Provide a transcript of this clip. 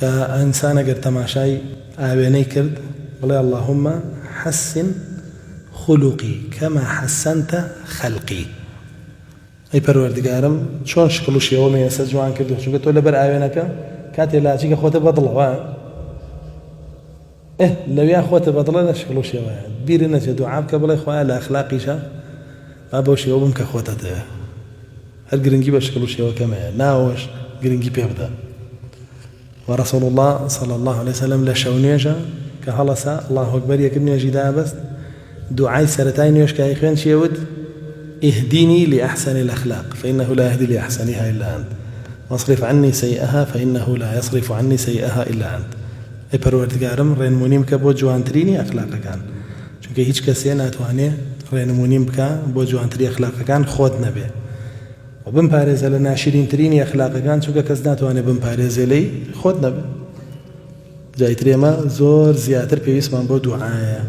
كإنسان أجر تماشاي آبيني كرد والله اللهم حسن خلقي كما حسنت خلقي. أي پروردگارم شون شكلو شيء وما يسجوان كردو شو قلت ولا بر آبينك كاتي لا شيء خوته بطلة لو يا خوته بطلة لا شكلو شيء بيرنا دعاء قبل إخوان لا أخلاقي شا ما بوش يوم كخوته ده هل جرينجي بشكلو شيء كمان ناوش جرينجي بيبدا. ورسول الله صلى الله عليه وسلم لشونيجا كهلسا الله أكبر يكبني جدا بس دعاء سرتين يوش كايخين شيود اهديني لأحسن الأخلاق فإنه لا يهدي لأحسنها إلا أنت واصرف عني سيئها فإنه لا يصرف عني سيئها إلا أنت. أي پروردگارم رێنمونیم کە بۆ جوانترینی ئەخلاقەکان چونکە هیچ کەسێ ناتوانێت ڕێنمونیم بکە بۆ جوانتری ئەخلاقەکان خۆت نەبێ و بمپارێزە لە ناشرینترینی ئەخلاقەکان چونکە کەس ناتوانێت بمپارێزێ لێی خۆت نەبێ. جایتر ئێمە زۆر زیاتر پێویستمان بۆ دوعایە